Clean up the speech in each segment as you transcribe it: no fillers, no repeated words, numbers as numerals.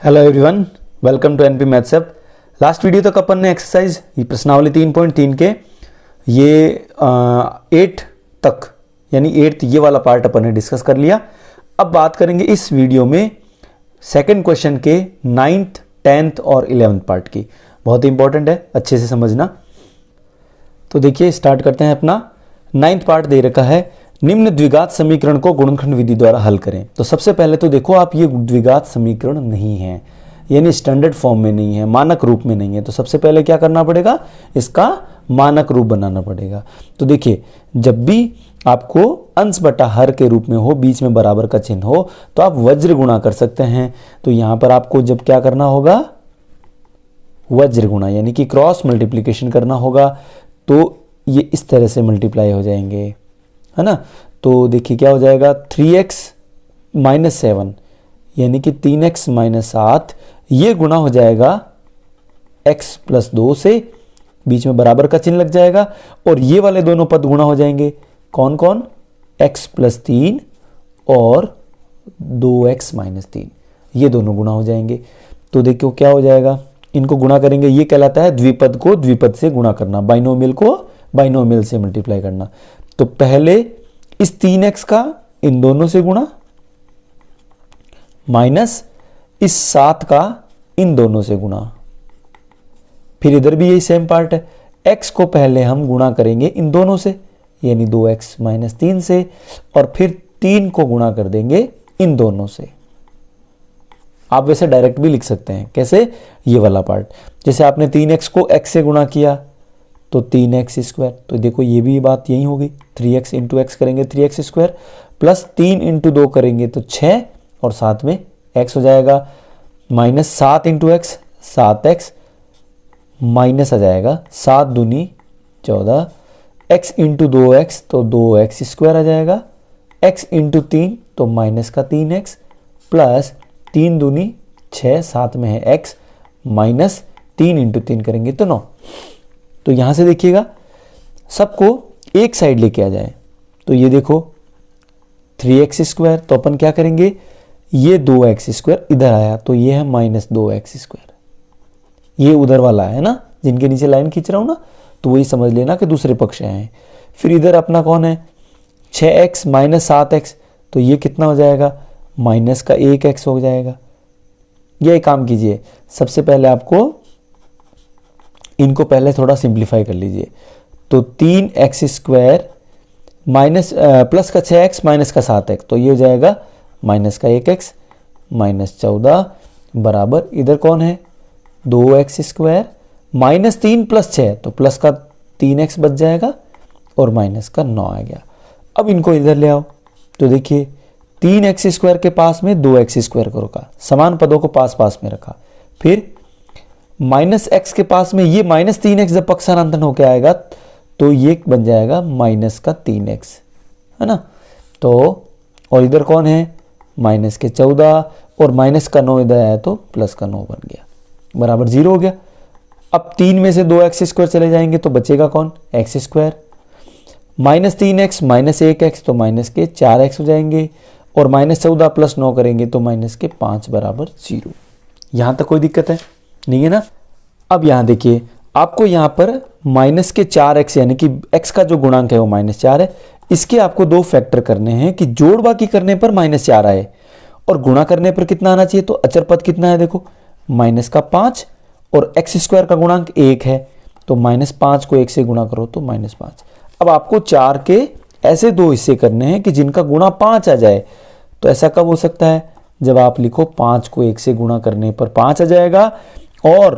Hello everyone, welcome to NP maths app. Last video तक अपन ने एक्सरसाइज प्रश्नावली 3.3 के ये 8 तक यानी 8th ये वाला पार्ट अपन ने डिस्कस कर लिया। अब बात करेंगे इस वीडियो में सेकंड क्वेश्चन के 9th, 10th और 11th पार्ट की। बहुत इंपॉर्टेंट है, अच्छे से समझना। तो देखिए स्टार्ट करते हैं। अपना 9th पार्ट दे रखा है, निम्न द्विघात समीकरण को गुणनखंड विधि द्वारा हल करें। तो सबसे पहले तो देखो आप, ये द्विघात समीकरण नहीं है, यानी स्टैंडर्ड फॉर्म में नहीं है, मानक रूप में नहीं है। तो सबसे पहले क्या करना पड़ेगा, इसका मानक रूप बनाना पड़ेगा। तो देखिए जब भी आपको अंश बटा हर के रूप में हो, बीच में बराबर का चिन्ह हो, तो आप वज्र गुणा कर सकते हैं। तो यहां पर आपको जब क्या करना होगा, वज्र गुणा यानी कि क्रॉस मल्टीप्लीकेशन करना होगा। तो ये इस तरह से मल्टीप्लाई हो जाएंगे, है ना। तो देखिए क्या हो जाएगा, 3x माइनस 7 यानी कि 3x माइनस 7, ये गुणा हो जाएगा x प्लस 2 से, बीच में बराबर का चिन्ह लग जाएगा। और ये वाले दोनों पद गुणा हो जाएंगे, कौन कौन, x प्लस 3 और 2x माइनस 3, ये दोनों गुणा हो जाएंगे। तो देखो क्या हो जाएगा, इनको गुणा करेंगे, ये कहलाता है द्विपद को द्विपद से गुणा करना, बाइनोमियल को बाइनोमियल से मल्टीप्लाई करना। तो पहले इस 3x का इन दोनों से गुणा, माइनस इस 7 का इन दोनों से गुणा। फिर इधर भी यही सेम पार्ट है, x को पहले हम गुणा करेंगे इन दोनों से यानी 2x माइनस 3 से, और फिर 3 को गुणा कर देंगे इन दोनों से। आप वैसे डायरेक्ट भी लिख सकते हैं, कैसे, ये वाला पार्ट, जैसे आपने 3x को x से गुणा किया तो 3x स्क्वायर। तो देखो ये भी बात यही होगी, 3x इंटू एक्स करेंगे 3x स्क्वायर, प्लस 3 इंटू 2 करेंगे तो 6, और साथ में x हो जाएगा, minus 7 into x 7x, minus आ जाएगा 7 दूनी 14, x इंटू 2x तो 2x स्क्वायर आ जाएगा, x इंटू 3 तो माइनस का 3x, प्लस 3 दूनी 6, साथ में है x, माइनस 3 इंटू 3 करेंगे तो 9। तो यहां से देखिएगा सबको एक साइड लेके आ जाए, तो ये देखो 3x स्क्वायर, तो अपन क्या करेंगे, ये 2x स्क्वायर इधर आया तो ये है माइनस 2x स्क्वायर, ये उधर वाला है ना, जिनके नीचे लाइन खींच रहा हूं ना, तो वही समझ लेना कि दूसरे पक्ष आए हैं। फिर इधर अपना कौन है, 6x माइनस 7x, तो ये कितना हो जाएगा, माइनस का 1x हो जाएगा। ये काम कीजिए, सबसे पहले आपको इनको पहले थोड़ा सिंप्लीफाई कर लीजिए। तो 3x स्क्वायर माइनस प्लस का 6x माइनस का 7x, तो ये हो जाएगा माइनस का 1x माइनस 14 बराबर, इधर कौन है 2x स्क्वायर माइनस 3 प्लस 6, तो प्लस का 3x बच जाएगा और माइनस का 9 आ गया। अब इनको इधर ले आओ, तो देखिए 3x स्क्वायर के पास में 2x स्क्वायर को रखा, समान पदों को पास पास में रखा। फिर माइनस x के पास में ये माइनस 3x जब पक्षांतरण होकर आएगा तो ये बन जाएगा माइनस का 3x, है ना। तो और इधर कौन है, माइनस के 14 और माइनस का 9 इधर आया तो प्लस का 9 बन गया, बराबर 0 हो गया। अब 3 में से 2x स्क्वायर चले जाएंगे तो बचेगा कौन, x square, minus 3x minus 1x तो माइनस के 4x हो जाएंगे, और माइनस 14 प्लस 9 करेंगे तो माइनस के 5 बराबर 0। यहां तक कोई दिक्कत है नहीं है ना। अब यहां देखिए आपको यहां पर माइनस के 4x यानी कि x का जो गुणांक है वो -4 है, इसके आपको दो फैक्टर करने हैं कि जोड़ बाकी करने पर -4 आए और गुणा करने पर कितना आना चाहिए। तो अचर पद कितना है, देखो माइनस का 5 और x स्क्वायर का गुणांक 1 है, तो -5 को 1 से गुणा करो तो -5। अब आपको 4 के ऐसे दो हिस्से करने हैं कि जिनका गुणा 5 आ जाए। तो ऐसा कब हो सकता है, जब आप लिखो 5 को 1 से गुणा करने पर 5 आ जाएगा, और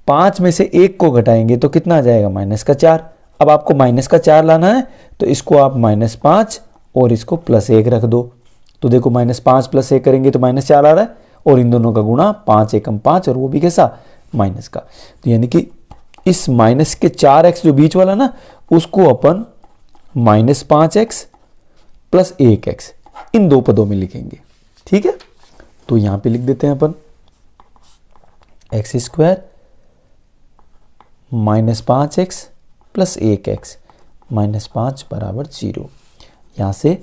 5 में से 1 को घटाएंगे तो कितना आ जाएगा, माइनस का 4। अब आपको माइनस का 4 लाना है तो इसको आप -5 और इसको +1 रख दो। तो देखो -5 + 1 करेंगे तो -4 आ रहा है, और इन दोनों का गुणा 5 एकम 5, और वो भी कैसा, माइनस का। तो यानी कि इस माइनस के 4x जो बीच वाला ना, उसको अपन -5x + 1x इन दो पदों में लिखेंगे, ठीक है। तो यहां पे लिख देते हैं अपन x स्क्वायर -5x + 1x -5 बराबर 0। यहां से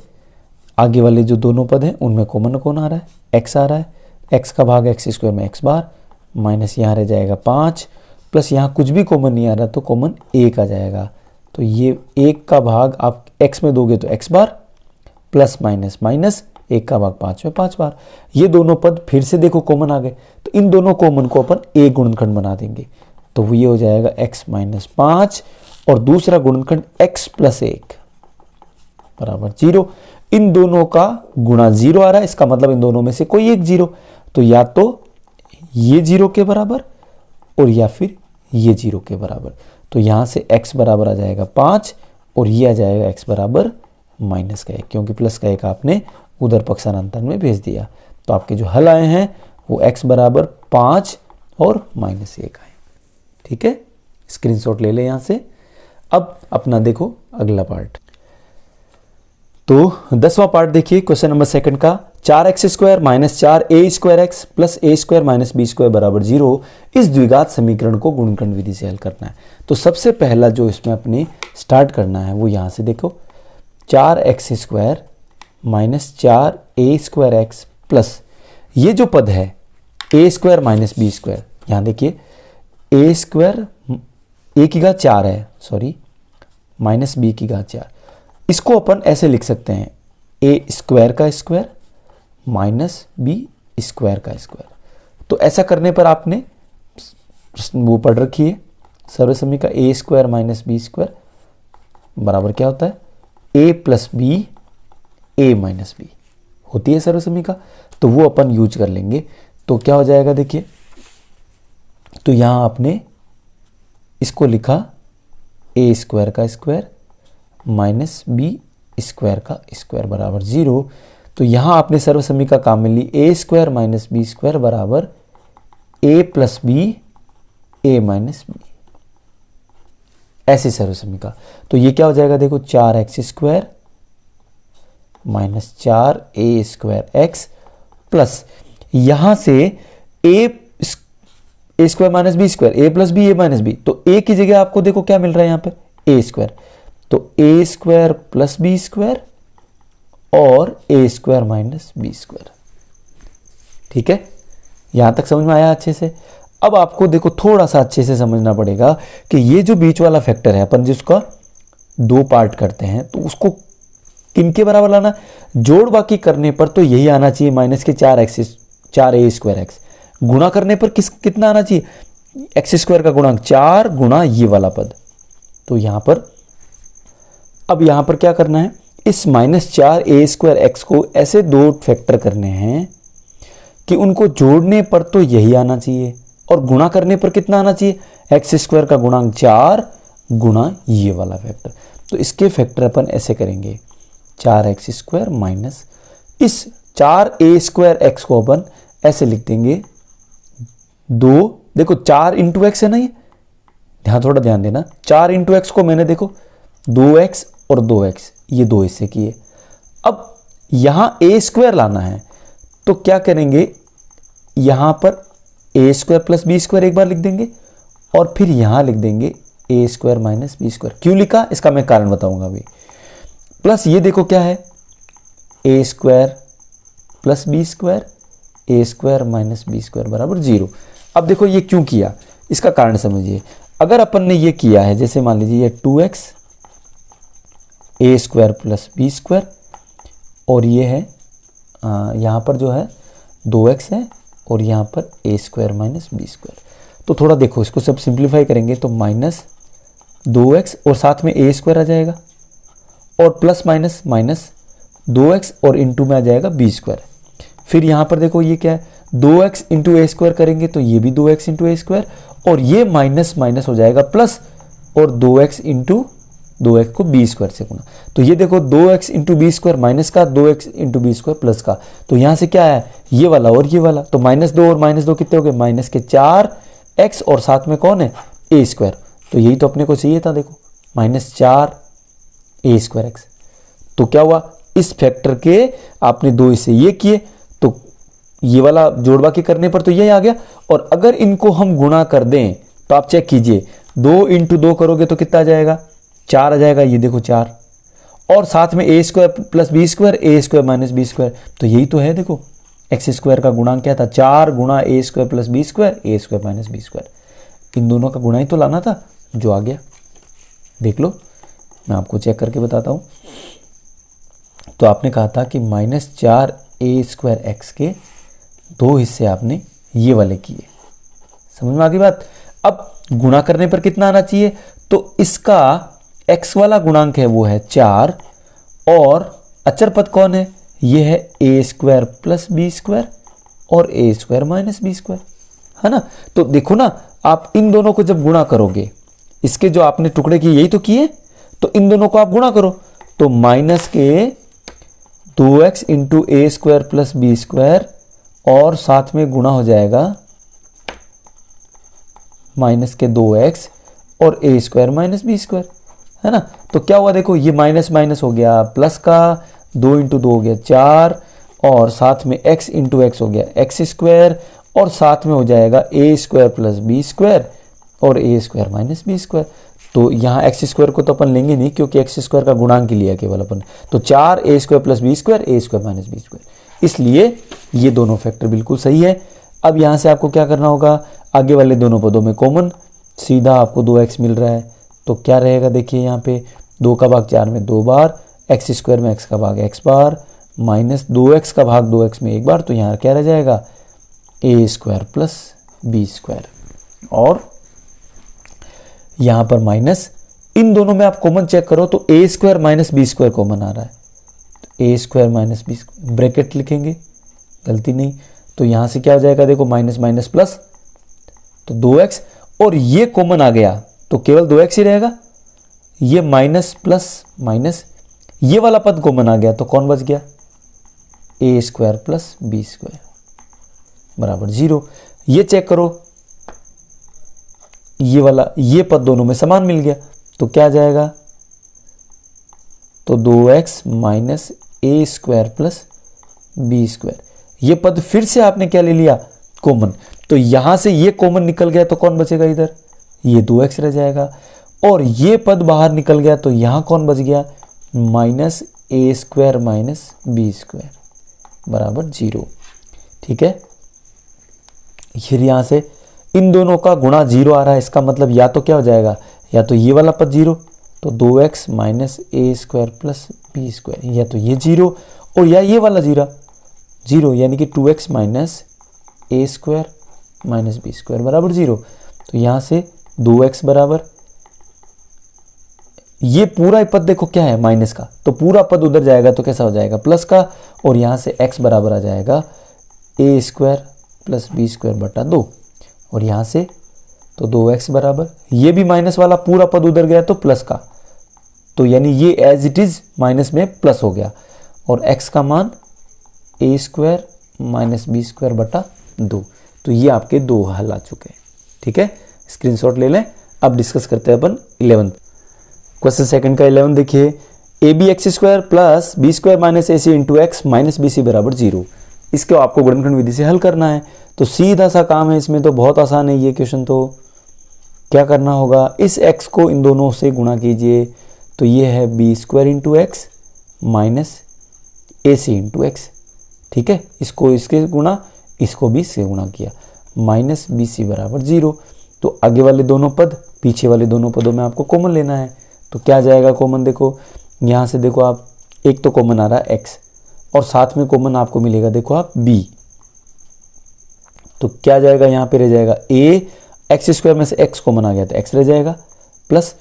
आगे वाले जो दोनों पद हैं उनमें कॉमन कौन आ रहा है, x आ रहा है, एक्स का भाग एक्स स्क्वायर में एक्स बार, माइनस यहाँ रह जाएगा 5, प्लस यहाँ कुछ भी कॉमन नहीं आ रहा तो कॉमन 1 आ जाएगा। तो ये 1 का भाग आप x में दोगे तो x बार, प्लस माइनस माइनस 1 का भाग 5 में 5 बार। ये दोनों पद फिर से देखो कॉमन आ गए, तो इन दोनों कॉमन को अपन एक गुणनखंड बना देंगे। तो ये हो जाएगा x माइनस 5 और दूसरा गुणनखंड x प्लस 1 बराबर 0। इन दोनों का गुणा 0 आ रहा है, इसका मतलब इन दोनों में से कोई एक 0, तो या तो ये 0 के बराबर और या फिर ये 0 के बराबर। तो यहां से x बराबर आ जाएगा 5 और ये आ जाएगा x बराबर माइनस का 1, क्योंकि प्लस का 1 आपने उधर पक्षांतर में भेज दिया। तो आपके जो हल आए हैं वो x बराबर 5 और माइनस 1 आए। ठीक है, स्क्रीनशॉट ले ले यहां से। अब अपना देखो अगला पार्ट। तो 10वां पार्ट देखिए, क्वेश्चन नंबर 2 का 4x² minus 4a² plus a² minus b² बराबर 0 इस द्विघात समीकरण को गुणनखंड विधि से हल करना है। तो सबसे पहला जो इसमें अपने स्टार्ट करना है वो यहाँ से देखो, 4x² माइनस 4a² प्लस ये जो पद है a² माइनस b², यहाँ देखिए a² a की घात 4 है, सॉरी माइनस b की घात 4, इसको अपन ऐसे लिख सकते हैं a² का स्क्वायर माइनस b² का स्क्वायर। तो ऐसा करने पर आपने वो पढ़ रखी है सर्वसमीका a² माइनस b² बराबर क्या होता है a plus b a minus b होती है सर्वसमीका। तो वो अपन यूज कर लेंगे। तो क्या हो जाएगा देखिए, तो यहां आपने इसको लिखा a² का स्क्वायर माइनस b² का स्क्वायर बराबर 0। तो यहां आपने सर्वसमीका काम में ली a² माइनस b² बराबर a plus b a minus b, ऐसी सर्वसमीका। तो ये क्या हो जाएगा देखो, 4x² माइनस 4a² प्लस यहां से a² minus b² a plus b a minus b, तो a की जगह आपको देखो क्या मिल रहा है यहाँ पे a², तो a² प्लस b² और a² माइनस b²। ठीक है, यहां तक समझ में आया अच्छे से। अब आपको देखो थोड़ा सा अच्छे से समझना पड़ेगा कि ये जो बीच वाला फैक्टर है अपन जिसका 2 पार्ट करते हैं, तो उसको किनके बराबर लाना, जोड़ बाकी करने पर तो यही आना चाहिए माइनस के 4a²x, गुणा करने पर कितना आना चाहिए, x² का गुणांक 4 गुणा ये वाला पद। तो यहां पर अब यहां पर क्या करना है, इस माइनस 4a²x को ऐसे 2 फैक्टर करने हैं कि उनको जोड़ने पर तो यही आना चाहिए और गुणा करने पर कितना आना चाहिए, x² का गुणांक 4 गुणा ये वाला फैक्टर। तो इसके फैक्टर अपन ऐसे करेंगे, 4x² माइनस इस 4a²x को अपन ऐसे लिख देंगे 2, देखो 4 इंटू एक्स है ना, ये ध्यान थोड़ा ध्यान देना, 4 इंटू एक्स को मैंने देखो 2x और 2x ये 2 हिस्से किए। अब यहां a² लाना है तो क्या करेंगे, यहां पर a² प्लस b² एक बार लिख देंगे और फिर यहां लिख देंगे a² माइनस b²। क्यों लिखा इसका मैं कारण बताऊंगा अभी। प्लस ये देखो क्या है, a² plus b² a² minus b² बराबर 0। अब देखो ये क्यों किया, इसका कारण समझिए। अगर अपन ने ये किया है, जैसे मान लीजिए ये 2x a² प्लस b² और ये है यहाँ पर जो है 2x है और यहाँ पर a² माइनस b²। तो थोड़ा देखो इसको सब सिंप्लीफाई करेंगे तो माइनस 2x और साथ में a² आ जाएगा और प्लस माइनस माइनस 2x और इंटू में आ जाएगा b²। फिर यहाँ पर देखो ये क्या है, 2x इंटू a² करेंगे तो ये भी 2x इंटू a² और ये माइनस माइनस हो जाएगा प्लस और 2x इंटू 2x को b² से गुना। तो ये देखो 2x इंटू b² माइनस का, 2x इंटू b² प्लस का। तो यहाँ से क्या है, ये वाला और ये वाला, तो -2 और -2 कितने हो गए, माइनस के 4x और साथ में कौन है a²। तो यही तो अपने को चाहिए था, देखो -4a²x। तो क्या हुआ, इस फैक्टर के आपने 2 हिस्से ये किए तो ये वाला जोड़ बाकी करने पर तो ये आ गया। और अगर इनको हम गुणा कर दें तो आप चेक कीजिए, 2 इंटू 2 करोगे तो कितना आ जाएगा, 4 आ जाएगा। ये देखो 4 और साथ में a² plus b² a² minus b²। तो यही तो है, देखो एक्स स्क्वायर का गुणांक क्या था, 4 गुणा ए स्क्वायर प्लस बी स्क्वायर, ए स्क्वायर माइनस बी स्क्वायर, इन दोनों का गुणा ही तो लाना था, जो आ गया। देख लो, मैं आपको चेक करके बताता हूँ। तो आपने कहा था कि -4 ए स्क्वायर एक्स के 2 हिस्से आपने ये वाले किए, समझ में आ गई बात। अब गुणा करने पर कितना आना चाहिए, तो इसका x वाला गुणांक है वो है 4, और अचर पद कौन है, ये है a square plus B square और ए स्क्वायर माइनस बी स्क्वायर, है ना। तो देखो ना, आप इन दोनों को जब गुणा करोगे, इसके जो आपने टुकड़े किए यही तो किए, तो इन दोनों को आप गुणा करो, तो माइनस के 2x इंटू ए स्क्वायर प्लस बी स्क्वायर, और साथ में गुणा हो जाएगा माइनस के 2x और ए स्क्वायर माइनस बी स्क्वायर, है ना। तो क्या हुआ, देखो ये माइनस माइनस हो गया प्लस का, 2 इंटू 2 हो गया 4, और साथ में x इंटू एक्स हो गया एक्स स्क्वायर, और साथ में हो जाएगा ए स्क्वायर प्लस बी स्क्वायर और ए स्क्वायर माइनस बी स्क्वायर। तो यहाँ एक्स स्क्वायर को तो अपन लेंगे नहीं, क्योंकि एक्स स्क्वायर का गुणांक लिया केवल अपन, तो 4 ए स्क्वायर प्लस बी स्क्वायर, ए स्क्वायर माइनस बी स्क्वायर, इसलिए ये दोनों फैक्टर बिल्कुल सही है। अब यहाँ से आपको क्या करना होगा, आगे वाले दोनों पदों में कॉमन, सीधा आपको 2x मिल रहा है, तो क्या रहेगा, देखिए यहाँ पे 2 का भाग 4 में 2 बार, एक्स स्क्वायर में x का भाग x बार, माइनस 2x का भाग 2x में 1 बार, तो यहाँ क्या रह जाएगा, ए स्क्वायर प्लस बी स्क्वायर, और यहाँ पर माइनस, इन दोनों में आप कॉमन चेक करो तो a square minus b square common आ रहा है, a square minus b square, bracket लिखेंगे, गलती नहीं, तो यहाँ से क्या हो जाएगा, देखो माइनस माइनस प्लस, तो 2x, और ये कॉमन आ गया तो केवल 2x ही रहेगा, ये माइनस प्लस माइनस, ये वाला पद कॉमन आ गया तो कौन बच गया, ए स्क्वायर प्लस बी स्क्वायर बराबर 0। ये चेक करो, ये वाला ये पद दोनों में समान मिल गया, तो क्या आ जाएगा, तो 2x माइनस ए स्क्वायर प्लस बी स्क्वायर, ये पद फिर से आपने क्या ले लिया, कॉमन, तो यहां से ये कॉमन निकल गया तो कौन बचेगा इधर, ये 2x रह जाएगा, और ये पद बाहर निकल गया तो यहां कौन बच गया, माइनस ए स्क्वायर माइनस बी स्क्वायर बराबर 0। ठीक है, फिर यहां से इन दोनों का गुणा 0 आ रहा है, इसका मतलब या तो क्या हो जाएगा, या तो ये वाला पद 0, तो 2x माइनस ए स्क्वायर प्लस बी स्क्वायर, या तो ये 0, और या ये वाला 0, यानी कि 2x माइनस ए स्क्वायर माइनस बी स्क्वायर बराबर 0। तो यहां से 2x बराबर, ये पूरा पद देखो क्या है माइनस का, तो पूरा पद उधर जाएगा तो कैसा हो जाएगा, प्लस का, और यहां से x बराबर आ जाएगा ए स्क्वायर प्लस बी स्क्वायर बटा 2, और यहां से तो 2x बराबर, ये भी माइनस वाला पूरा पद उधर गया तो प्लस का, तो यानी ये एज इट इज माइनस में प्लस हो गया, और x का मान ए स्क्वायर माइनस बी स्क्वायर बटा 2। तो ये आपके 2 हल आ चुके हैं। ठीक है, स्क्रीनशॉट ले लें। अब डिस्कस करते हैं अपन 11 क्वेश्चन सेकंड का 11 देखिए, A B X square plus B square minus A C into x minus B C बराबर 0। इसको आपको गुणनखंड विधि से हल करना है, तो सीधा सा काम है, इसमें तो बहुत आसान है ये क्वेश्चन। तो क्या करना होगा, इस x को इन दोनों से गुणा कीजिए, तो ये है b square into x minus ए सी इंटू एक्स। ठीक है, इसको इसके गुणा, इसको भी इससे गुणा किया, माइनस बी सी बराबर 0। तो आगे वाले दोनों पद, पीछे वाले दोनों पदों में आपको कॉमन लेना है, तो क्या जाएगा कॉमन, देखो यहाँ से देखो आप, एक तो कॉमन आ रहा है x, और साथ में कॉमन आपको मिलेगा देखो आप b, तो क्या जाएगा, यहाँ पे रह जाएगा a, एक्स स्क्वायर में से x कॉमन आ गया तो x रह जाएगा, प्लस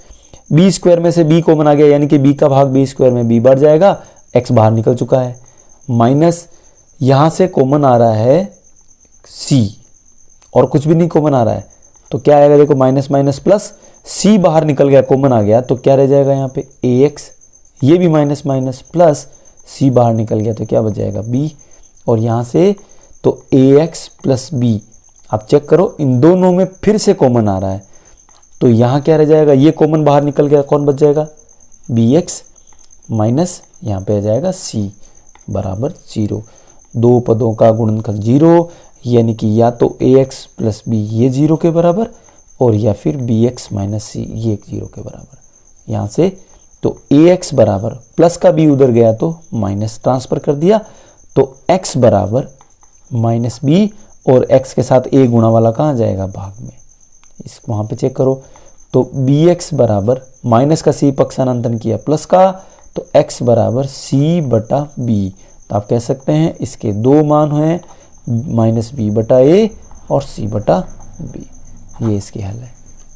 b स्क्वायर में से b कॉमन आ गया, यानी कि b का भाग b स्क्वायर में b बढ़ जाएगा, x बाहर निकल चुका है, माइनस यहाँ से कॉमन आ रहा है c, और कुछ भी नहीं कॉमन आ रहा है, तो क्या आएगा, देखो माइनस माइनस प्लस, c बाहर निकल गया, कॉमन आ गया, तो क्या रह जाएगा यहाँ पे ax, ये भी माइनस माइनस प्लस, c बाहर निकल गया तो क्या बच जाएगा b, और यहाँ से तो ax प्लस b, आप चेक करो इन दोनों में फिर से कॉमन आ रहा है, तो यहाँ क्या रह जाएगा, ये कॉमन बाहर निकल गया, कौन बच जाएगा bx माइनस यहाँ पे आ जाएगा c बराबर 0। दो पदों का गुणनखंड 0, यानी कि या तो ax प्लस b ये 0 के बराबर, और या फिर bx माइनस c ये 0 के बराबर। यहाँ से तो ax बराबर, प्लस का b उधर गया तो माइनस ट्रांसफर कर दिया, तो x बराबर माइनस बी, और x के साथ a गुणा वाला कहाँ जाएगा, भाग में, इस वहाँ पे चेक करो। तो bx बराबर माइनस का c पक्षांतरण किया प्लस का, तो x बराबर c बटा b। तो आप कह सकते हैं इसके दो मान हैं, माइनस बी बटा ए और c बटा b। ये इसकी हल है।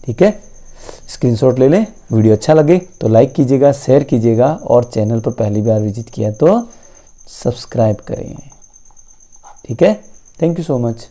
ठीक है, स्क्रीनशॉट ले लें। वीडियो अच्छा लगे तो लाइक कीजिएगा, शेयर कीजिएगा, और चैनल पर पहली बार विजिट किया तो सब्सक्राइब करें। ठीक है, थैंक यू सो मच।